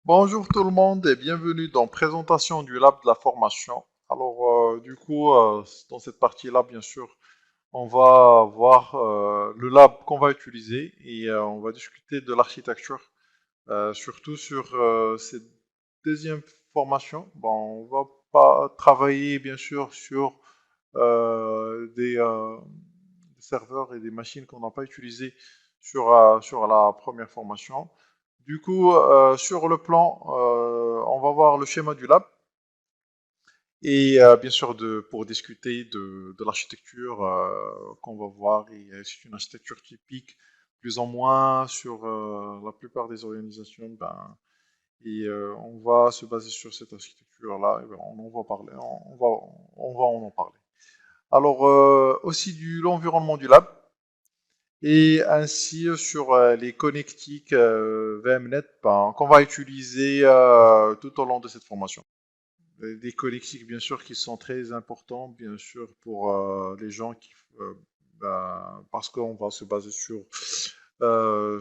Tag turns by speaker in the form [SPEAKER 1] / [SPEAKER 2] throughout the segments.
[SPEAKER 1] Bonjour tout le monde et bienvenue dans présentation du lab de la formation. Dans cette partie-là, bien sûr, on va voir le lab qu'on va utiliser et on va discuter de l'architecture, surtout sur cette deuxième formation. Bon, on va pas travailler, bien sûr, sur des serveurs et des machines qu'on n'a pas utilisées sur la première formation. Sur le plan, on va voir le schéma du lab et bien sûr pour discuter de l'architecture qu'on va voir. C'est une architecture typique, plus ou moins sur la plupart des organisations. On va se baser sur cette architecture-là. Et ben, on en va parler. On va en parler. Aussi de l'environnement du lab et ainsi sur les connectiques VMnet qu'on va utiliser tout au long de cette formation. Des connectiques bien sûr qui sont très importants bien sûr pour les gens parce qu'on va se baser sur une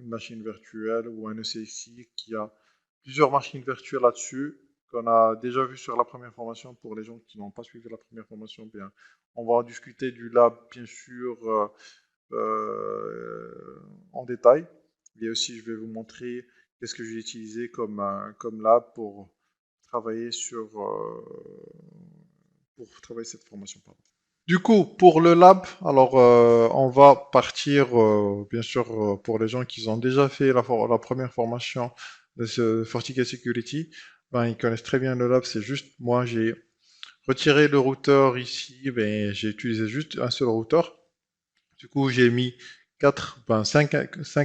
[SPEAKER 1] machine virtuelle ou un ECXI qui a plusieurs machines virtuelles là-dessus qu'on a déjà vu sur la première formation. Pour les gens qui n'ont pas suivi la première formation, bien, on va discuter du lab bien sûr en détail. Et aussi, je vais vous montrer qu'est-ce que j'ai utilisé comme lab pour travailler cette formation. Pardon. Du coup, pour le lab, on va partir, bien sûr, pour les gens qui ont déjà fait la première formation de ce FortiGate Security, ben, ils connaissent très bien le lab. C'est juste, moi, j'ai retiré le routeur ici, ben, j'ai utilisé juste un seul routeur. Du coup, j'ai mis cinq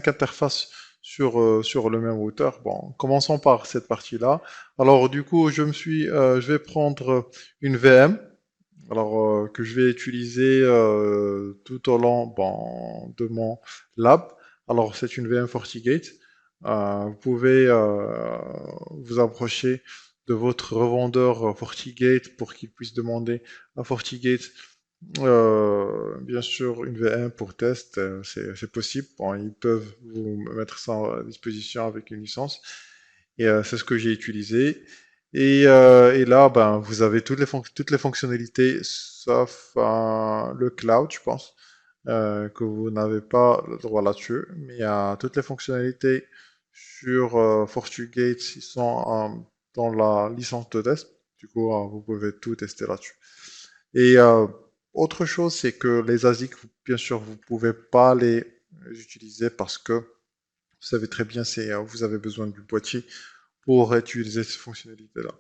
[SPEAKER 1] interfaces sur le même routeur. Bon, commençons par cette partie-là. Alors, du coup, je vais prendre une VM, que je vais utiliser tout au long de mon lab. Alors, c'est une VM FortiGate. Vous pouvez vous approcher de votre revendeur FortiGate pour qu'il puisse demander à FortiGate bien sûr, une VM pour test, c'est possible. Bon, ils peuvent vous mettre ça à disposition avec une licence. Et c'est ce que j'ai utilisé. Et là, ben, vous avez toutes les fonctionnalités, sauf le cloud, je pense, que vous n'avez pas le droit là-dessus. Mais il y a toutes les fonctionnalités sur FortiGate, ils sont dans la licence de test. Du coup, vous pouvez tout tester là-dessus. Et autre chose, c'est que les ASIC, bien sûr, vous pouvez pas les utiliser parce que vous savez très bien, vous avez besoin du boîtier pour utiliser ces fonctionnalités-là.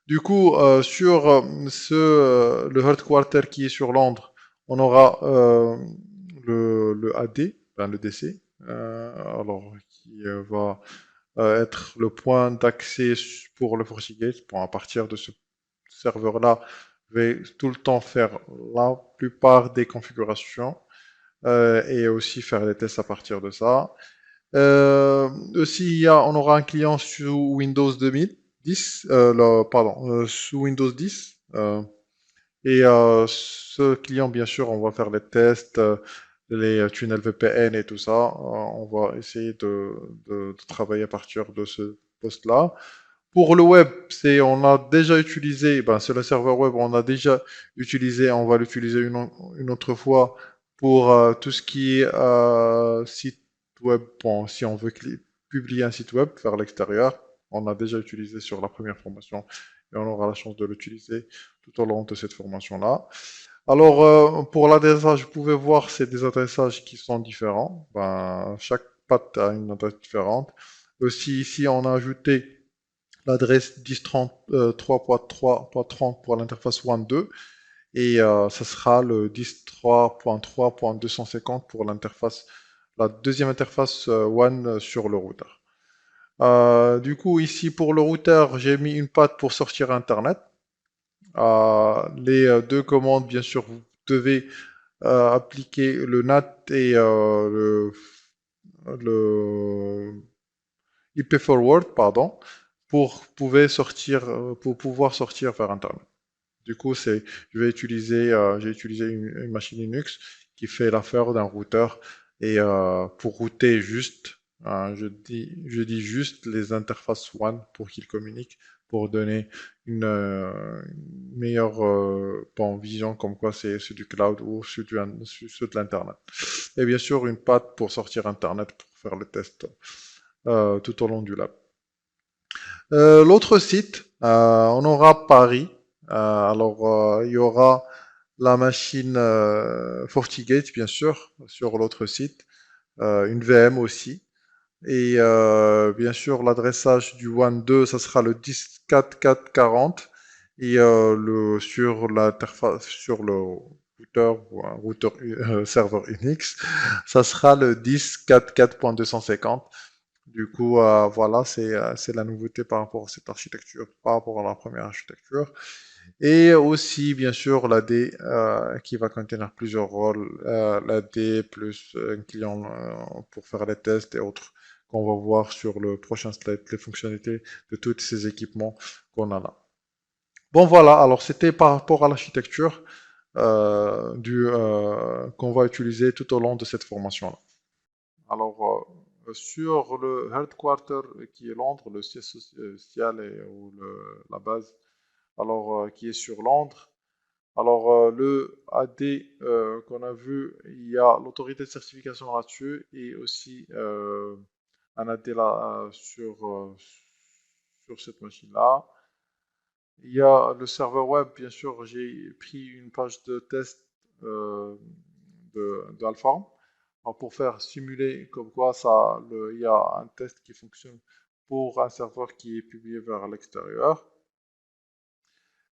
[SPEAKER 1] Du coup, sur le headquarter qui est sur Londres, on aura le AD, ben, le DC, qui va être le point d'accès pour le FortiGate. Bon, à partir de ce serveur-là, je vais tout le temps faire la plupart des configurations et aussi faire les tests à partir de ça. Aussi, on aura un client sous Windows 2010, sous Windows 10. Ce client, bien sûr, on va faire les tests, les tunnels VPN et tout ça. On va essayer de travailler à partir de ce poste-là. Pour le web, on a déjà utilisé, ben, c'est le serveur web, on a déjà utilisé, on va l'utiliser une autre fois pour tout ce qui est site web. Bon, si on veut publier un site web vers l'extérieur, on a déjà utilisé sur la première formation et on aura la chance de l'utiliser tout au long de cette formation-là. Pour l'adressage, vous pouvez voir, c'est des adressages qui sont différents. Ben, chaque patte a une adresse différente. Aussi, ici, on a ajouté l'adresse 10.3.3.30 pour l'interface WAN 2 et ça sera le 10.3.3.250 pour la deuxième interface WAN sur le routeur. Du coup, ici pour le routeur, j'ai mis une patte pour sortir Internet. Les deux commandes, bien sûr, vous devez appliquer le NAT et le IP forward, pardon, pour pouvoir sortir vers Internet. Du coup, j'ai utilisé une machine Linux qui fait l'affaire d'un routeur et pour router juste Je dis juste les interfaces WAN pour qu'ils communiquent, pour donner une meilleure bon, vision comme quoi c'est du cloud ou sur de l'Internet. Et bien sûr, une patte pour sortir Internet pour faire le test tout au long du lab. L'autre site, on aura Paris. Il y aura la machine FortiGate, bien sûr, sur l'autre site. Une VM aussi. Et bien sûr, l'adressage du WAN 2, ça sera le 10.4.4.40. Et sur l'interface, sur le routeur ou un routeur serveur Unix, ça sera le 10.4.4.250. Du coup, voilà, c'est la nouveauté par rapport à cette architecture, par rapport à la première architecture. Et aussi, bien sûr, l'AD qui va contenir plusieurs rôles, l'AD plus un client pour faire les tests et autres qu'on va voir sur le prochain slide, les fonctionnalités de tous ces équipements qu'on a là. Bon, voilà, alors c'était par rapport à l'architecture qu'on va utiliser tout au long de cette formation-là. Alors, sur le headquarter qui est Londres, le siège social ou la base, qui est sur Londres. Alors, le AD qu'on a vu, il y a l'autorité de certification là-dessus et aussi un AD là sur cette machine-là. Il y a le serveur web, bien sûr, j'ai pris une page de test euh, d'Alform pour faire simuler comme quoi il y a un test qui fonctionne pour un serveur qui est publié vers l'extérieur.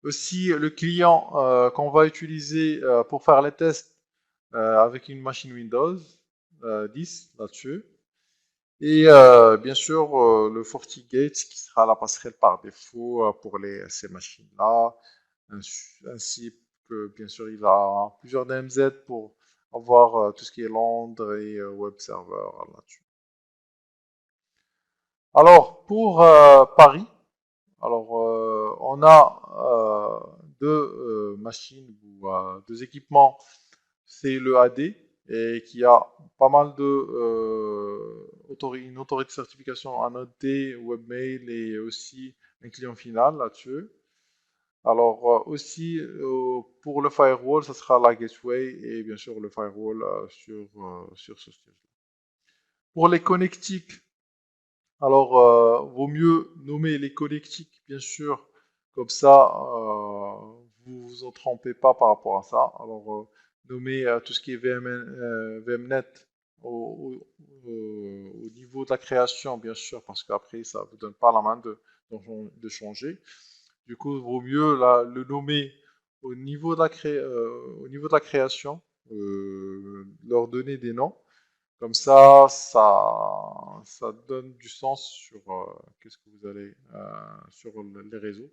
[SPEAKER 1] Aussi, le client qu'on va utiliser pour faire les tests avec une machine Windows 10 là-dessus. Et bien sûr, le FortiGate qui sera la passerelle par défaut pour ces machines-là. Ainsi que, bien sûr, il a plusieurs DMZ pour avoir tout ce qui est Londres et web server là-dessus. Alors, pour Paris, on a deux machines ou deux équipements. C'est le AD et qui a pas mal de une autorité de certification en AD, webmail et aussi un client final là-dessus. Alors aussi pour le firewall, ça sera la gateway et bien sûr le firewall sur ce siège. Pour les connectiques, alors vaut mieux nommer les connectiques bien sûr, comme ça vous vous en trompez pas par rapport à ça. Alors nommer tout ce qui est VMnet au niveau de la création bien sûr, parce qu'après ça vous donne pas la main de changer. Du coup, il vaut mieux le nommer au niveau de la création, leur donner des noms. Comme ça donne du sens sur qu'est-ce que vous allez sur les réseaux.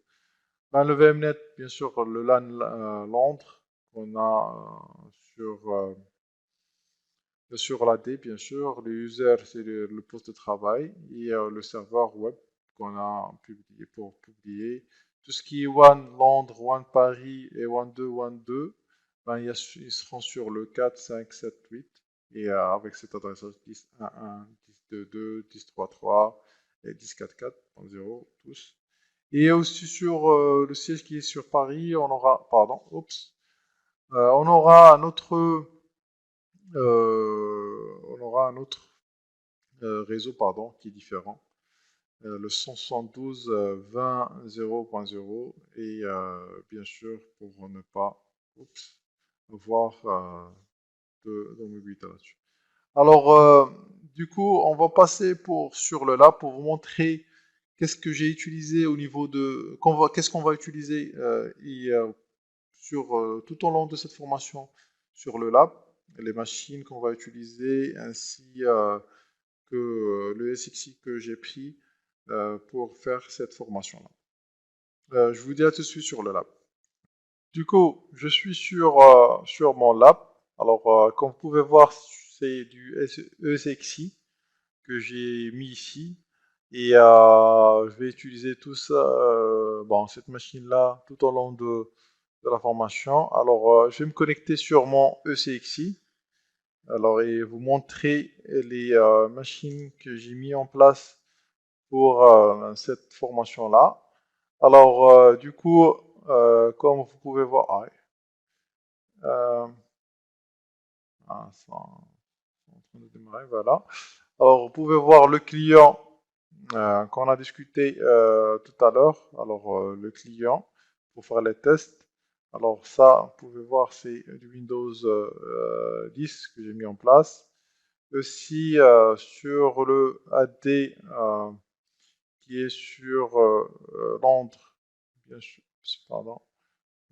[SPEAKER 1] Ben, le VMnet, bien sûr, le LAN Londres qu'on a sur l'AD, bien sûr. Le user, c'est le poste de travail et le serveur web qu'on a publié pour publier. Tout ce qui est One Londres, One Paris et One 2, One 2, ben, ils seront sur le 4, 5, 7, 8. Et avec cette adresse 10.1.1, 10.2.2, 10.3.3 et 10.4.4.0, tous. Et aussi sur le siège qui est sur Paris, on aura un autre réseau qui est différent, le 172 20.0.0 et bien sûr pour ne pas avoir de mobilité là-dessus. Alors du coup on va passer sur le lab pour vous montrer qu'est-ce que j'ai utilisé au niveau de qu'est-ce qu'on va utiliser tout au long de cette formation sur le lab, les machines qu'on va utiliser ainsi que le SXI que j'ai pris pour faire cette formation-là. Je vous dis à tout de suite sur le lab. Du coup, je suis sur mon lab. Alors, comme vous pouvez voir, c'est du ESXi que j'ai mis ici. Et je vais utiliser tout ça, cette machine-là, tout au long de la formation. Alors, je vais me connecter sur mon ECXI. Alors, et vous montrer les machines que j'ai mis en place pour cette formation-là. Alors, du coup, comme vous pouvez voir, euh, c'est en train de démarrer, voilà. Alors, vous pouvez voir le client qu'on a discuté tout à l'heure. Alors, le client pour faire les tests. Alors, ça, vous pouvez voir, c'est du Windows 10 que j'ai mis en place. Aussi, sur le AD qui est sur Londres, bien sûr, pardon,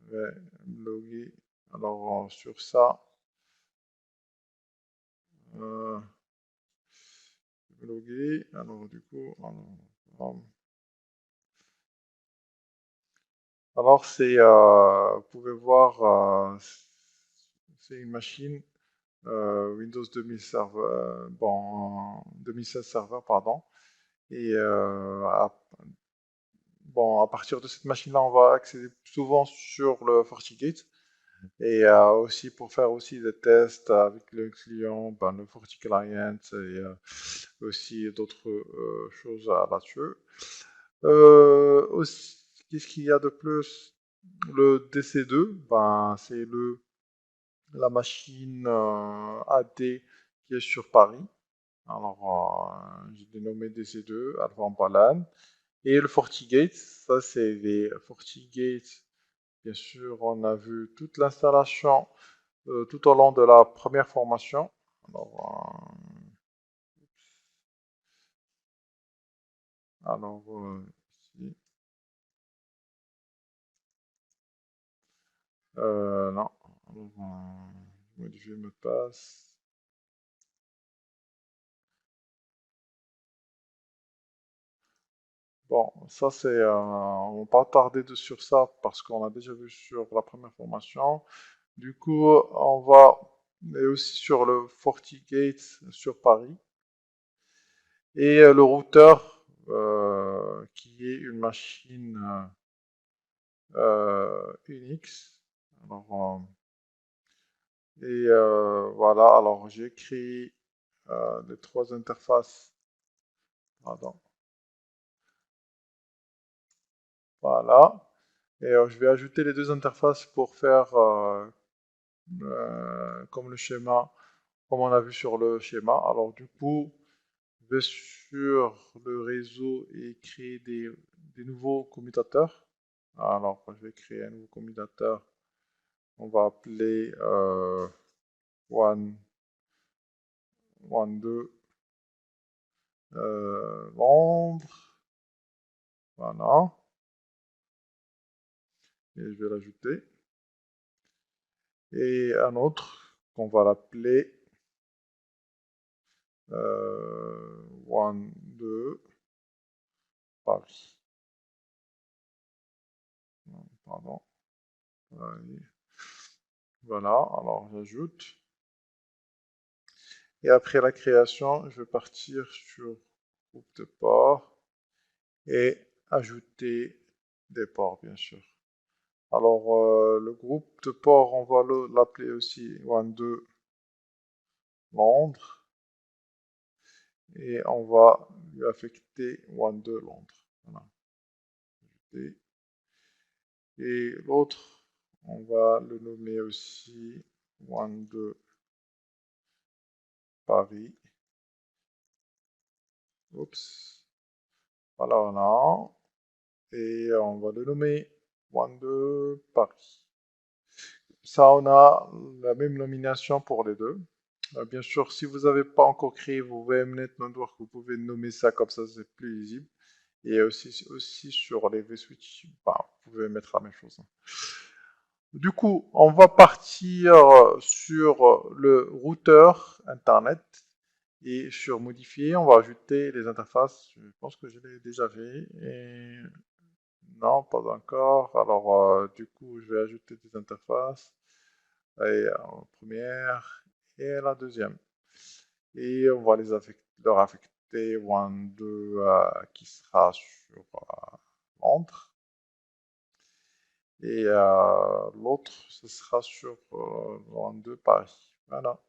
[SPEAKER 1] je vais me loguer. Alors, sur ça, euh, je vais me loguer. Alors, du coup, alors, c'est, vous pouvez voir, c'est une machine Windows 2000 Server, bon, 2016 Server, pardon. Et bon, à partir de cette machine-là, on va accéder souvent sur le FortiGate. Et aussi pour faire aussi des tests avec le client, ben, le FortiClient et aussi d'autres choses là-dessus. Aussi, qu'est-ce qu'il y a de plus? Le DC2, ben, c'est la machine AD qui est sur Paris. Alors, j'ai dénommé DC2, Alpha Balan. Et le FortiGate, ça c'est les FortiGate. Bien sûr, on a vu toute l'installation tout au long de la première formation. Alors, ici, non. Modifier le mot de passe. Bon, ça c'est, on va pas tarder sur ça parce qu'on a déjà vu sur la première formation. Du coup, on va, et aussi sur le FortiGate sur Paris. Et le routeur, qui est une machine Unix. Alors, et voilà, alors j'ai créé les trois interfaces. Pardon. Voilà. Et je vais ajouter les deux interfaces pour faire comme le schéma, comme on a vu sur le schéma. Alors du coup, je vais sur le réseau et créer des nouveaux commutateurs. Alors, je vais créer un nouveau commutateur. On va appeler one, one 2 Londres. Voilà. Et je vais l'ajouter. Et un autre qu'on va l'appeler one 2 Paris. Non, pardon. Voilà, alors j'ajoute. Et après la création, je vais partir sur groupe de ports et ajouter des ports, bien sûr. Alors, le groupe de ports, on va l'appeler aussi one 2 Londres. Et on va lui affecter one 2 Londres. Voilà. Et l'autre, on va le nommer aussi one 2 Paris. Oups. Voilà, voilà. Et on va le nommer one 2 Paris. Ça, on a la même nomination pour les deux. Bien sûr, si vous n'avez pas encore créé vos VMnet Network, vous pouvez nommer ça comme ça, c'est plus lisible. Et aussi sur les vSwitch, bah, vous pouvez mettre la même chose. Du coup, on va partir sur le routeur Internet et sur modifier, on va ajouter les interfaces. Je pense que je l'ai déjà fait. Et non, pas encore. Alors, du coup, je vais ajouter des interfaces. Et la première et la deuxième. Et on va leur affecter one 2 qui sera sur Londres. Et l'autre, ce sera sur one 2 Paris. Voilà.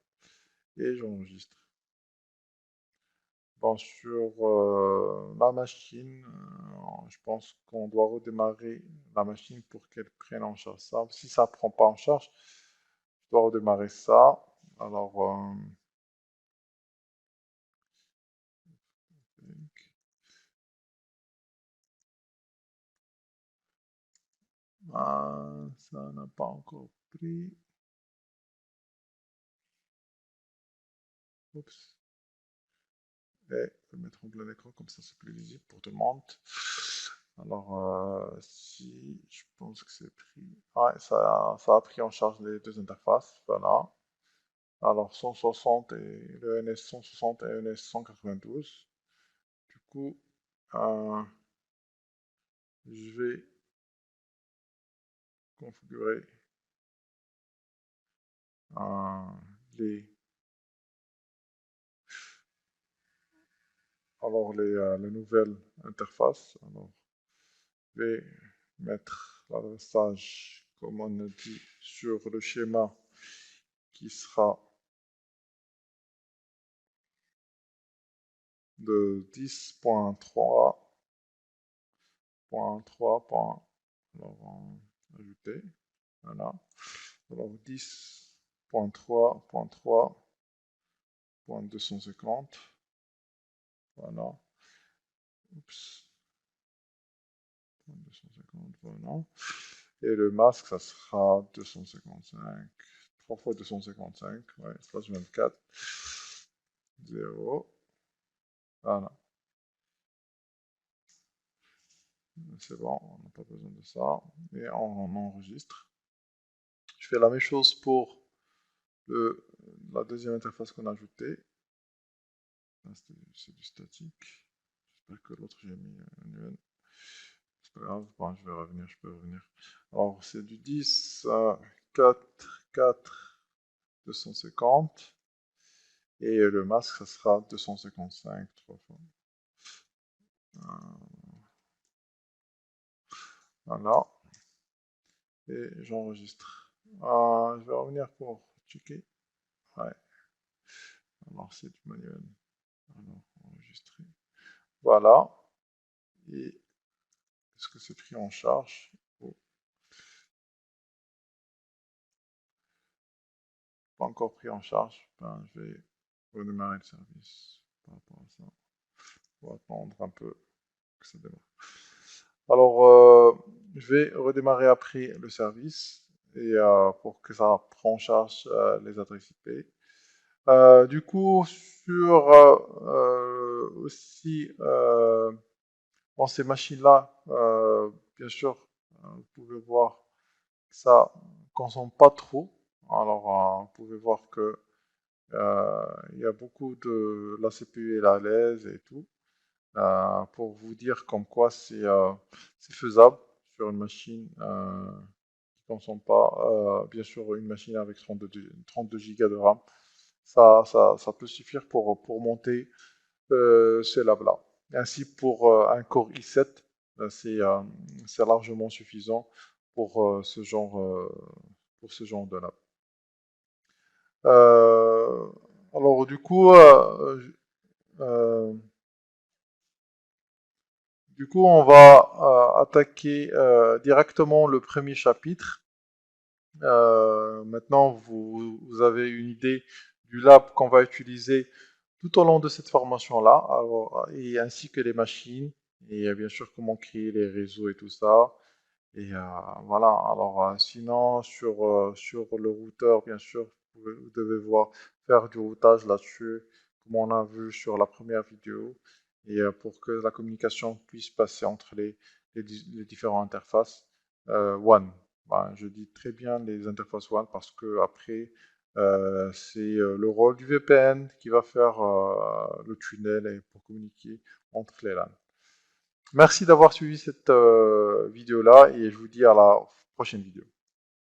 [SPEAKER 1] et j'enregistre. Bon, sur la machine, je pense qu'on doit redémarrer la machine pour qu'elle prenne en charge ça. Si ça ne prend pas en charge, je dois redémarrer ça. Alors, ça n'a pas encore pris. Oups. Et je vais mettre en plein écran, comme ça c'est plus lisible pour tout le monde. Alors, si je pense que c'est pris. Ouais, ça a pris en charge les deux interfaces. Voilà. Alors, 160 et le NS 160 et NS 192. Du coup, je vais configurer les, les nouvelles interfaces. Alors, je vais mettre l'adressage, comme on a dit, sur le schéma qui sera de 10.3.3. Alors, ajouter. Voilà. Alors, 10.3.3.250. Voilà. Oups. 250, voilà. Et le masque, ça sera 255. 3 fois 255, ouais, slash 24. 0. Voilà. C'est bon, on n'a pas besoin de ça. Et on enregistre. Je fais la même chose pour la deuxième interface qu'on a ajoutée. C'est du statique. J'espère que l'autre j'ai mis un UN. C'est pas grave, bon, je vais revenir, je peux revenir. Alors c'est du 10, 4, 4, 250. Et le masque, ça sera 255 3 fois. Voilà. Et j'enregistre. Je vais revenir pour checker. Ouais. Alors c'est du manuel. Alors, enregistrer. Voilà. Et est-ce que c'est pris en charge? Oh, pas encore pris en charge. Ben, je vais redémarrer le service par rapport à ça. On va attendre un peu que ça démarre. Alors, je vais redémarrer après le service et pour que ça prenne en charge les adresses IP. Du coup, sur aussi dans ces machines-là, bien sûr, vous pouvez voir que ça ne consomme pas trop. Alors, vous pouvez voir que il y a beaucoup de la CPU est à l'aise et tout. Pour vous dire comme quoi c'est faisable sur une machine qui ne consomme pas, bien sûr, une machine avec 32 Go de RAM. Ça peut suffire pour monter ces labs-là. Ainsi, pour un Core i7, c'est largement suffisant pour ce genre de lab. Alors, du coup, on va attaquer directement le premier chapitre. Maintenant, vous avez une idée du lab qu'on va utiliser tout au long de cette formation-là, et ainsi que les machines, et bien sûr comment créer les réseaux et tout ça. Et voilà, alors sinon, sur le routeur, bien sûr, vous devez faire du routage là-dessus, comme on a vu sur la première vidéo, et pour que la communication puisse passer entre les différentes interfaces WAN. Ben, je dis très bien les interfaces WAN parce que après, c'est le rôle du VPN qui va faire le tunnel et pour communiquer entre les LAN. Merci d'avoir suivi cette vidéo-là et je vous dis à la prochaine vidéo.